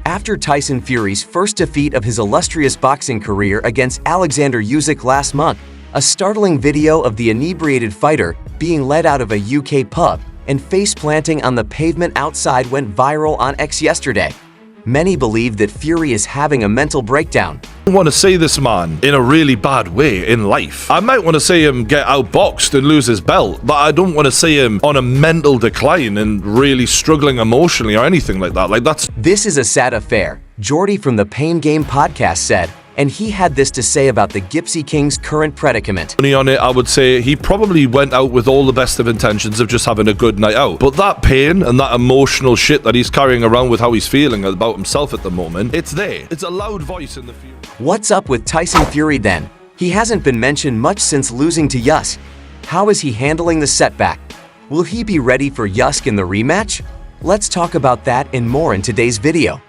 After Tyson Fury's first defeat of his illustrious boxing career against Oleksandr Usyk last month, a startling video of the inebriated fighter being led out of a UK pub and face-planting on the pavement outside went viral on X yesterday. Many believe that Fury is having a mental breakdown. I want to see this man in a really bad way in life. I might want to see him get outboxed and lose his belt, but I don't want to see him on a mental decline and really struggling emotionally or anything like that. This is a sad affair, Jordy from the Pain Game podcast said, and he had this to say about the Gypsy King's current predicament. On it, I would say he probably went out with all the best of intentions of just having a good night out. But that pain and that emotional shit that he's carrying around with how he's feeling about himself at the moment, it's there. It's a loud voice in the Fury. What's up with Tyson Fury then? He hasn't been mentioned much since losing to Usyk. How is he handling the setback? Will he be ready for Usyk in the rematch? Let's talk about that and more in today's video.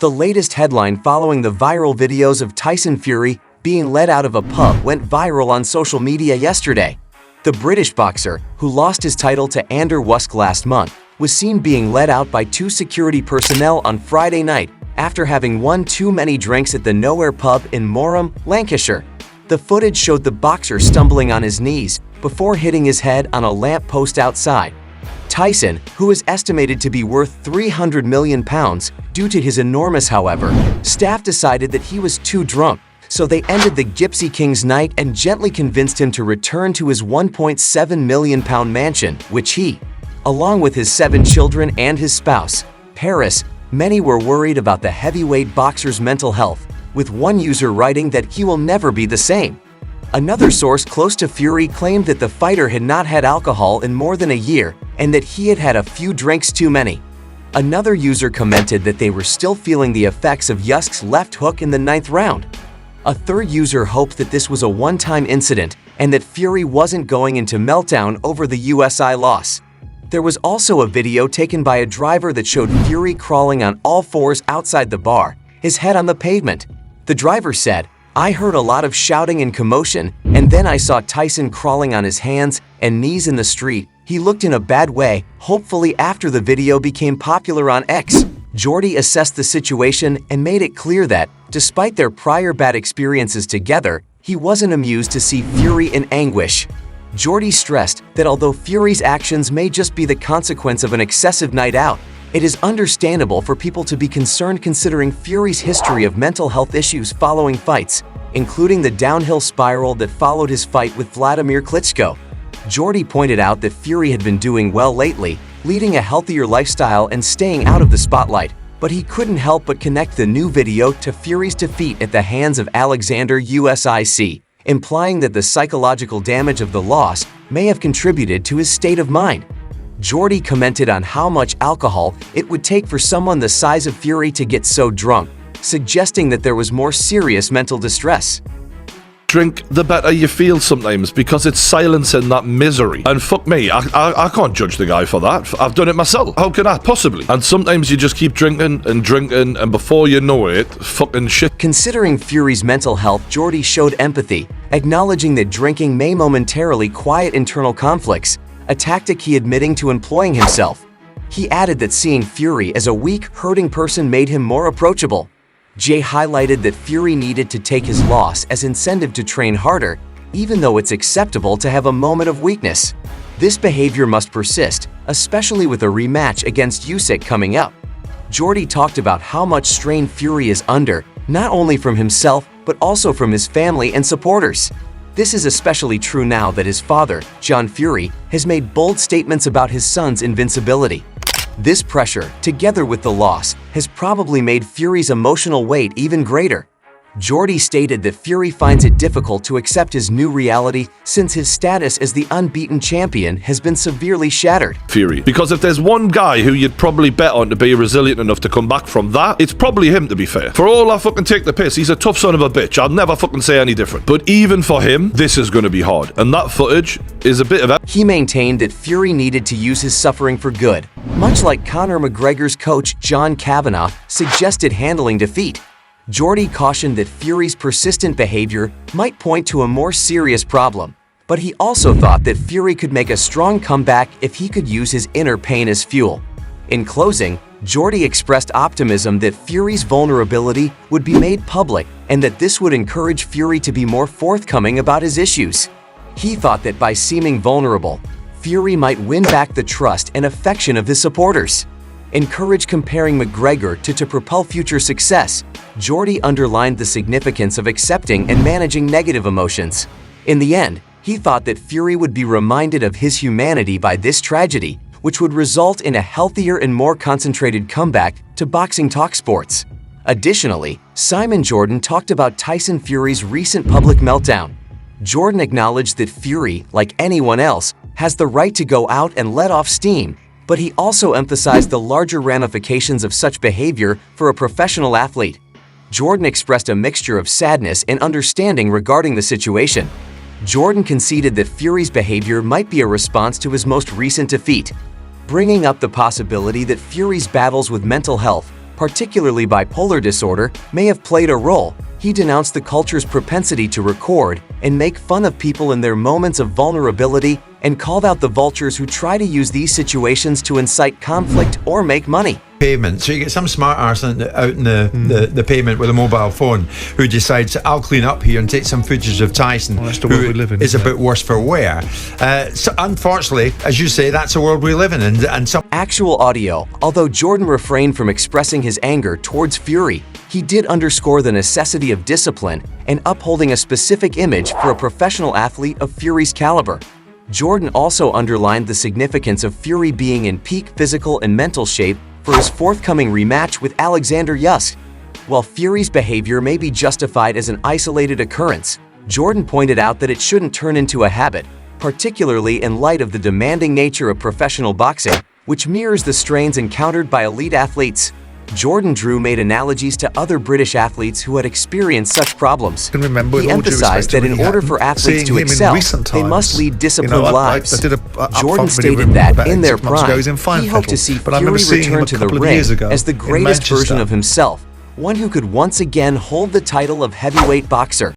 The latest headline following the viral videos of Tyson Fury being led out of a pub went viral on social media yesterday. The British boxer, who lost his title to Usyk last month, was seen being led out by two security personnel on Friday night after having one too many drinks at the Nowhere pub in Moreham, Lancashire. The footage showed the boxer stumbling on his knees before hitting his head on a lamp post outside. Tyson, who is estimated to be worth £300 million due to his enormous, however, staff decided that he was too drunk, so they ended the Gypsy King's night and gently convinced him to return to his £1.7 million mansion, which he, along with his 7 children and his spouse, Paris. Many were worried about the heavyweight boxer's mental health, with one user writing that he will never be the same. Another source close to Fury claimed that the fighter had not had alcohol in more than a year and that he had had a few drinks too many. Another user commented that they were still feeling the effects of Usyk's left hook in the 9th round. A third user hoped that this was a one-time incident and that Fury wasn't going into meltdown over the USI loss. There was also a video taken by a driver that showed Fury crawling on all fours outside the bar, his head on the pavement. The driver said, "I heard a lot of shouting and commotion, and then I saw Tyson crawling on his hands and knees in the street. He looked in a bad way." Hopefully, after the video became popular on X, Jordy assessed the situation and made it clear that, despite their prior bad experiences together, he wasn't amused to see Fury in anguish. Jordy stressed that although Fury's actions may just be the consequence of an excessive night out, it is understandable for people to be concerned considering Fury's history of mental health issues following fights, including the downhill spiral that followed his fight with Vladimir Klitschko. Jordy pointed out that Fury had been doing well lately, leading a healthier lifestyle and staying out of the spotlight, but he couldn't help but connect the new video to Fury's defeat at the hands of Oleksandr Usyk, implying that the psychological damage of the loss may have contributed to his state of mind. Jordy commented on how much alcohol it would take for someone the size of Fury to get so drunk, suggesting that there was more serious mental distress. Drink, the better you feel sometimes, because it's silencing that misery. And fuck me, I can't judge the guy for that. I've done it myself. How can I possibly? And sometimes you just keep drinking, and before you know it, fucking shit. Considering Fury's mental health, Jordy showed empathy, acknowledging that drinking may momentarily quiet internal conflicts, a tactic he admitting to employing himself. He added that seeing Fury as a weak, hurting person made him more approachable. Jay highlighted that Fury needed to take his loss as incentive to train harder, even though it's acceptable to have a moment of weakness. This behavior must persist, especially with a rematch against Usyk coming up. Jordy talked about how much strain Fury is under, not only from himself, but also from his family and supporters. This is especially true now that his father, John Fury, has made bold statements about his son's invincibility. This pressure, together with the loss, has probably made Fury's emotional weight even greater. Jordy stated that Fury finds it difficult to accept his new reality since his status as the unbeaten champion has been severely shattered. Fury. Because if there's one guy who you'd probably bet on to be resilient enough to come back from that, it's probably him, to be fair. For all I fucking take the piss, he's a tough son of a bitch. I'll never fucking say any different. But even for him, this is going to be hard. And that footage is a bit of... He maintained that Fury needed to use his suffering for good, much like Conor McGregor's coach John Kavanagh suggested handling defeat. Jordy cautioned that Fury's persistent behavior might point to a more serious problem. But he also thought that Fury could make a strong comeback if he could use his inner pain as fuel. In closing, Jordy expressed optimism that Fury's vulnerability would be made public and that this would encourage Fury to be more forthcoming about his issues. He thought that by seeming vulnerable, Fury might win back the trust and affection of his supporters. Encourage comparing McGregor to propel future success, Jordy underlined the significance of accepting and managing negative emotions. In the end, he thought that Fury would be reminded of his humanity by this tragedy, which would result in a healthier and more concentrated comeback to boxing talk sports. Additionally, Simon Jordan talked about Tyson Fury's recent public meltdown. Jordan acknowledged that Fury, like anyone else, has the right to go out and let off steam, but he also emphasized the larger ramifications of such behavior for a professional athlete. Jordan expressed a mixture of sadness and understanding regarding the situation. Jordan conceded that Fury's behavior might be a response to his most recent defeat, bringing up the possibility that Fury's battles with mental health, particularly bipolar disorder, may have played a role. He denounced the culture's propensity to record and make fun of people in their moments of vulnerability and called out the vultures who try to use these situations to incite conflict or make money. Pavement. So you get some smart arse out in the pavement with a mobile phone who decides, I'll clean up here and take some footage of Tyson, that's the world we live in, is a bit worse for wear. So unfortunately, as you say, that's the world we live in. And some actual audio. Although Jordan refrained from expressing his anger towards Fury, he did underscore the necessity of discipline and upholding a specific image for a professional athlete of Fury's caliber. Jordan also underlined the significance of Fury being in peak physical and mental shape for his forthcoming rematch with Oleksandr Usyk. While Fury's behavior may be justified as an isolated occurrence, Jordan pointed out that it shouldn't turn into a habit, particularly in light of the demanding nature of professional boxing, which mirrors the strains encountered by elite athletes. Jordan Drew made analogies to other British athletes who had experienced such problems. He emphasized that in order for athletes to excel, they must lead disciplined lives. Jordan stated that, in their prime, he hoped to see Fury return to the ring as the greatest version of himself, one who could once again hold the title of heavyweight boxer.